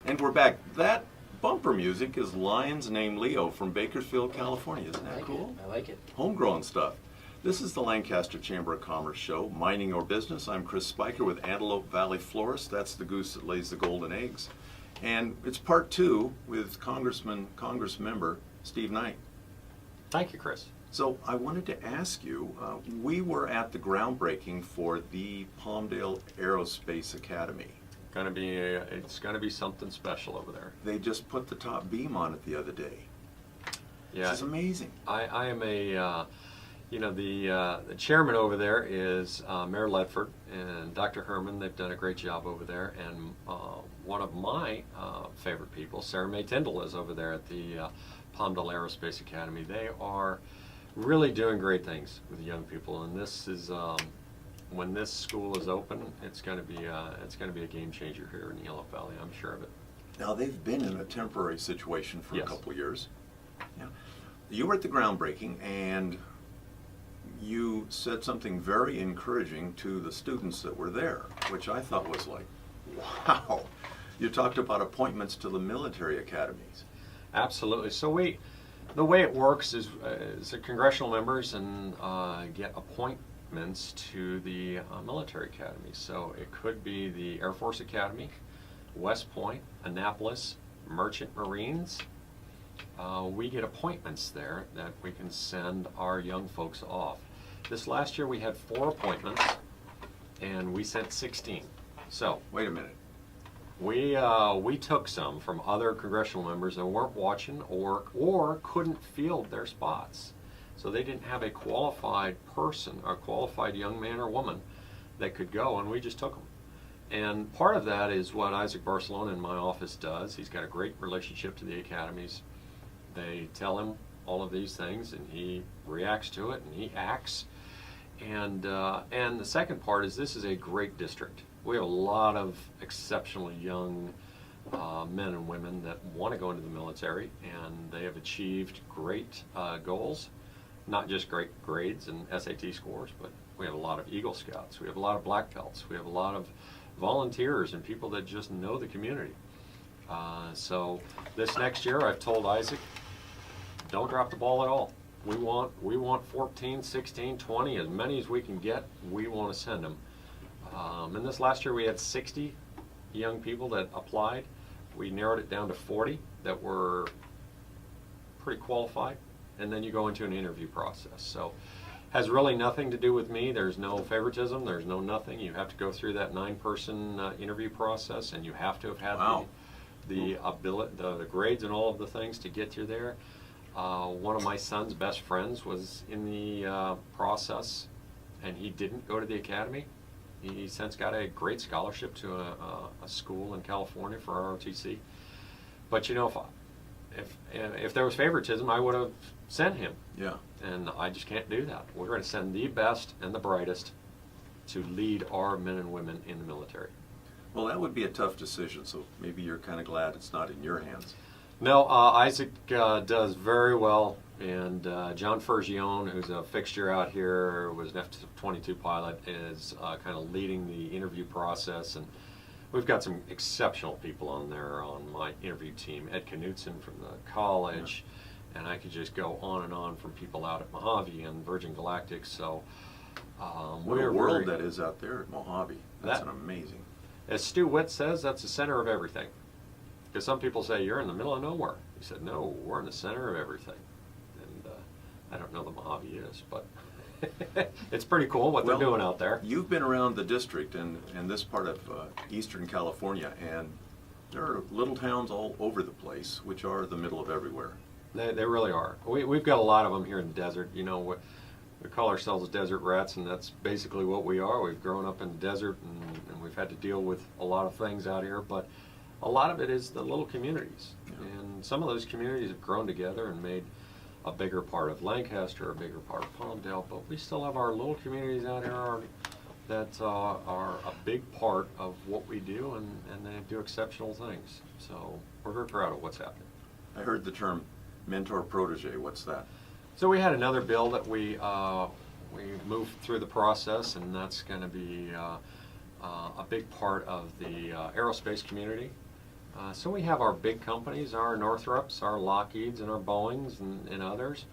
And we're back. That bumper music is Lion's Name Leo from Bakersfield, California. Isn't that cool? I like it. Homegrown stuff. This is the Lancaster Chamber of Commerce show, Mining Your Business. I'm Chris Spiker with Antelope Valley Florist. That's the goose that lays the golden eggs. And it's part two with Congressmember Steve Knight. Thank you, Chris. So I wanted to ask you, we were at the groundbreaking for the Palmdale Aerospace Academy. It's gonna be something special over there. They just put the top beam on it the other day. Yeah, This is amazing. I am the chairman over there is Mayor Ledford and Dr. Herman. They've done a great job over there, and one of my favorite people, Sarah Mae Tyndall, is over there at the Palmdale Aerospace Academy. They are really doing great things with young people, and this is when this school is open, it's going to be a game changer here in the Antelope Valley. I'm sure of it. Now they've been in a temporary situation for Yes. a couple of years. Yeah. You were at the groundbreaking and you said something very encouraging to the students that were there, which I thought was like, wow. You talked about appointments to the military academies. Absolutely. So the way it works is the congressional members and get appointments to the military academies. So it could be the Air Force Academy, West Point, Annapolis, Merchant Marines. We get appointments there that we can send our young folks off. This last year we had 4 appointments and we sent 16. So Wait a minute. we took some from other congressional members that weren't watching or couldn't field their spots. So they didn't have a qualified person, or qualified young man or woman that could go, and we just took them. And part of that is what Isaac Barcelona in my office does. He's got a great relationship to the academies. They tell him all of these things, and he reacts to it, and he acts. And the second part is this is a great district. We have a lot of exceptional young men and women that want to go into the military, and they have achieved great goals, not just great grades and SAT scores, but we have a lot of Eagle Scouts, we have a lot of Black Belts, we have a lot of volunteers and people that just know the community. So this next year I've told Isaac, don't drop the ball at all. We want 14, 16, 20, as many as we can get, we want to send them. And this last year we had 60 young people that applied. We narrowed it down to 40 that were pretty qualified, and then you go into an interview process. So has really nothing to do with me. There's no favoritism, there's no nothing. You have to go through that 9-person interview process, and you have to have had the ability, the grades and all of the things to get you there. One of my son's best friends was in the process, and he didn't go to the academy. He since got a great scholarship to a school in California for ROTC. But you know, if there was favoritism, I would have sent him. Yeah. And I just can't do that. We're going to send the best and the brightest to lead our men and women in the military. Well, that would be a tough decision, so maybe you're kind of glad it's not in your hands. No, Isaac does very well, and John Fergione, who's a fixture out here, was an F-22 pilot, is kind of leading the interview process, and we've got some exceptional people on there on my interview team. Ed Knutson from the college, and I could just go on and on from people out at Mojave and Virgin Galactic. So What a world that is out there at Mojave. That's an amazing. As Stu Witt says, that's the center of everything. Because some people say, you're in the middle of nowhere. He said, no, we're in the center of everything. And I don't know the Mojave is, but it's pretty cool what they're doing out there. You've been around the district and this part of Eastern California, and there are little towns all over the place, which are the middle of everywhere. They really are. We've got a lot of them here in the desert. You know, we call ourselves desert rats, and that's basically what we are. We've grown up in the desert, and we've had to deal with a lot of things out here, but a lot of it is the little communities. Yeah. And some of those communities have grown together and made a bigger part of Lancaster, a bigger part of Palmdale, but we still have our little communities out here that are a big part of what we do, and they do exceptional things. So we're very proud of what's happening. I heard the term mentor protege. What's that? So we had another bill that we moved through the process, and that's going to be a big part of the aerospace community. So we have our big companies, our Northrops, our Lockheeds, and our Boeings, and others.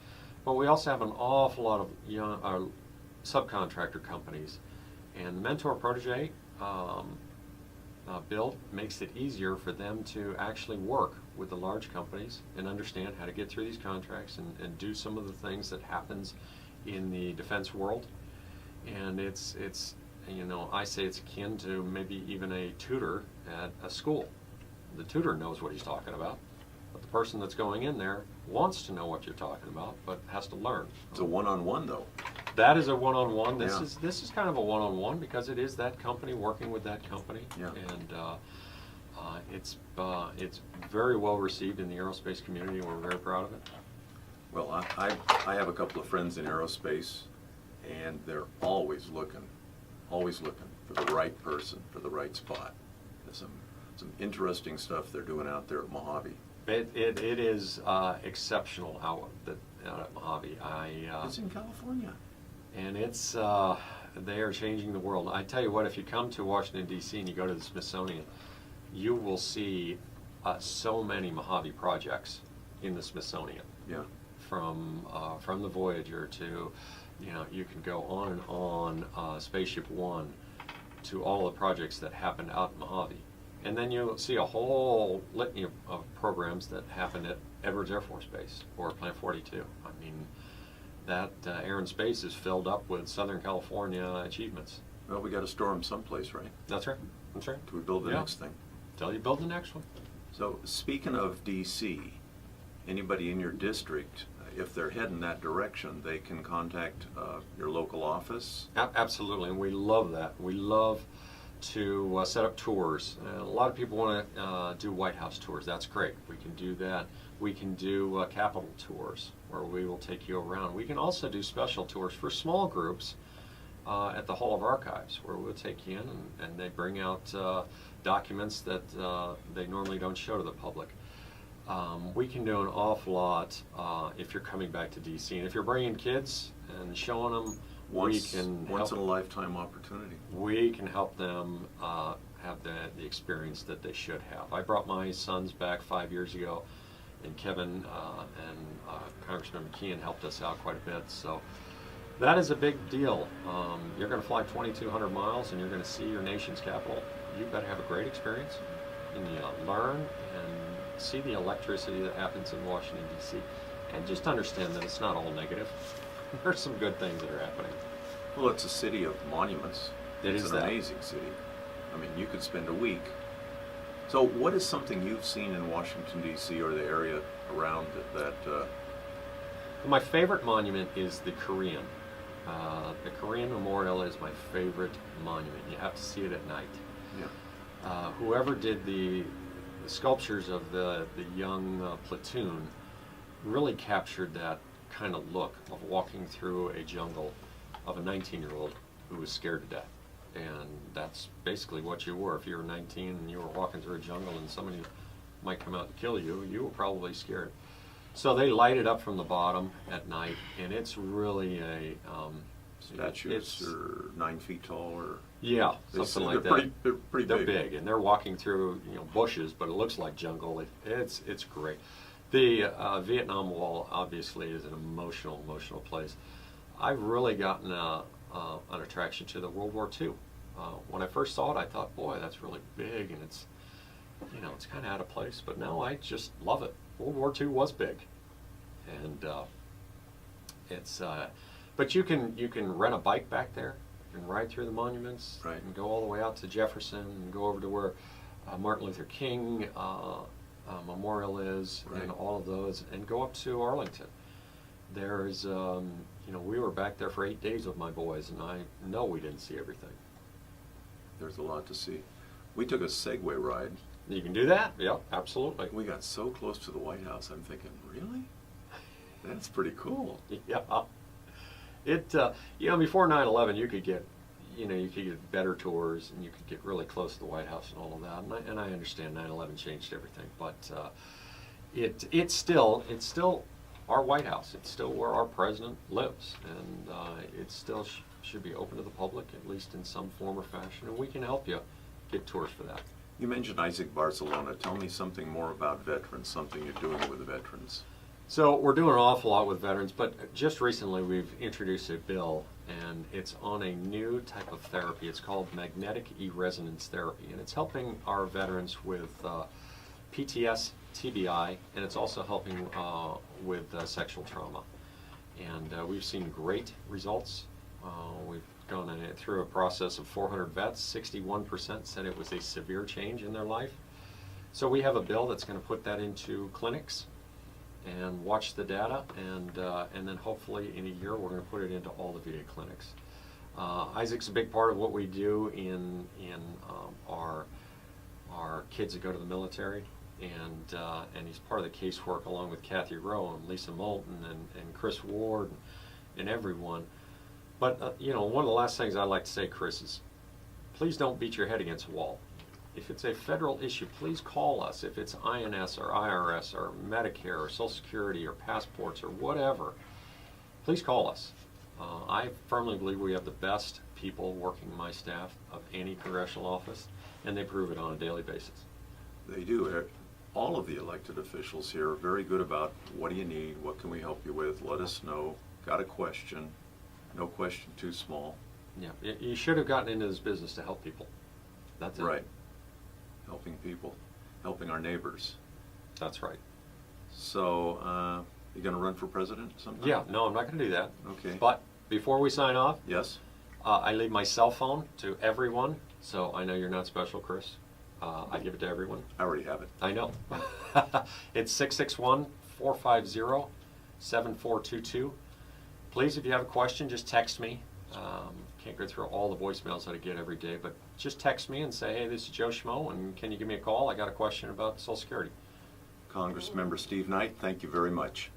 But we also have an awful lot of young subcontractor companies. And the mentor-protege build makes it easier for them to actually work with the large companies and understand how to get through these contracts and do some of the things that happens in the defense world. And it's I say it's akin to maybe even a tutor at a school. The tutor knows what he's talking about, but the person that's going in there wants to know what you're talking about, but has to learn. It's a one-on-one, though. That is a one-on-one. Yeah. This is kind of a one-on-one because it is that company working with that company, Yeah. and it's very well received in the aerospace community, and we're very proud of it. Well, I have a couple of friends in aerospace, and they're always looking for the right person, for the right spot. There's some interesting stuff they're doing out there at Mojave. It is exceptional out at Mojave. It's in California. And it's they are changing the world. I tell you what, if you come to Washington D.C. and you go to the Smithsonian, you will see so many Mojave projects in the Smithsonian. Yeah. From the Voyager to, you can go on and on, Spaceship One, to all the projects that happened out in Mojave. And then you'll see a whole litany of programs that happened at Edwards Air Force Base or Plant 42. I mean, that air and space is filled up with Southern California achievements. Well, we got to store them someplace, right? That's right. That's right. Till we build the Yeah. next thing. Till you build the next one. So, speaking of DC, anybody in your district, if they're heading that direction, they can contact your local office? Absolutely, and we love that. We love to set up tours. A lot of people want to do White House tours. That's great. We can do that. We can do Capitol tours where we will take you around. We can also do special tours for small groups at the Hall of Archives where we'll take you in and they bring out documents that they normally don't show to the public. We can do an awful lot if you're coming back to DC. And if you're bringing kids and showing them, Once in a lifetime opportunity. We can help them have the experience that they should have. I brought my sons back 5 years ago, and Kevin and Congressman McKeon helped us out quite a bit. So that is a big deal. You're going to fly 2,200 miles, and you're going to see your nation's capital. You better have a great experience, and you learn and see the electricity that happens in Washington, D.C., and just understand that it's not all negative. There's some good things that are happening. Well, it's a city of monuments. It's an amazing city. I mean, you could spend a week. So what is something you've seen in Washington, D.C. or the area around that My favorite monument is the Korean. The Korean Memorial is my favorite monument. You have to see it at night. yeah. Whoever did the sculptures of the young platoon really captured that kind of look of walking through a jungle of a 19-year-old who was scared to death. And that's basically what you were. If you were 19 and you were walking through a jungle and somebody might come out and kill you, you were probably scared. So they light it up from the bottom at night, and it's really a Statues are 9 feet tall, or yeah, something like that. They're pretty They're big. big, and they're walking through bushes, but it looks like jungle. It's great. The Vietnam Wall obviously is an emotional place. I've really gotten an attraction to the World War II. When I first saw it, I thought, boy, that's really big, and it's kind of out of place. But now I just love it. World War II was big, and it's. But you can rent a bike back there. You can ride through the monuments. Right. And go all the way out to Jefferson and go over to where Martin Luther King Memorial is, Right. and all of those, and go up to Arlington. There's, we were back there for 8 days with my boys, and I know we didn't see everything. There's a lot to see. We took a Segway ride. You can do that? Yeah, absolutely. We got so close to the White House, I'm thinking, really? That's pretty cool. Yeah. It, before 9/11, you could get better tours, and you could get really close to the White House and all of that. And I understand 9/11 changed everything, but it's still our White House. It's still where our president lives, and it still should be open to the public, at least in some form or fashion. And we can help you get tours for that. You mentioned Isaac Barcelona. Tell me something more about veterans, something you're doing with the veterans. So we're doing an awful lot with veterans, but just recently we've introduced a bill, and it's on a new type of therapy. It's called magnetic resonance therapy, and it's helping our veterans with PTS, TBI, and it's also helping with sexual trauma. And we've seen great results. We've gone through a process of 400 vets. 61% said it was a severe change in their life. So we have a bill that's going to put that into clinics and watch the data, and then hopefully in a year we're going to put it into all the VA clinics. Isaac's a big part of what we do in our kids that go to the military, and he's part of the casework along with Kathy Rowe and Lisa Moulton and Chris Ward and everyone. But you know, one of the last things I'd like to say, Chris, is please don't beat your head against a wall. If it's a federal issue, please call us. If it's INS or IRS or Medicare or Social Security or passports or whatever, please call us. I firmly believe we have the best people working my staff of any congressional office, and they prove it on a daily basis. They do. All of the elected officials here are very good about what do you need, what can we help you with, let us know, got a question, no question too small. Yeah, you should have gotten into this business to help people. That's it. Right. Helping people, helping our neighbors. That's right. So, you gonna run for president sometime? Yeah, no, I'm not going to do that. Okay. But before we sign off, Yes? I leave my cell phone to everyone, so I know you're not special, Chris. I give it to everyone. I already have it. I know. It's 661-450-7422. Please, if you have a question, just text me. Can't go through all the voicemails that I get every day, but just text me and say, hey, this is Joe Schmo, and can you give me a call? I got a question about Social Security. Congressmember Steve Knight, thank you very much.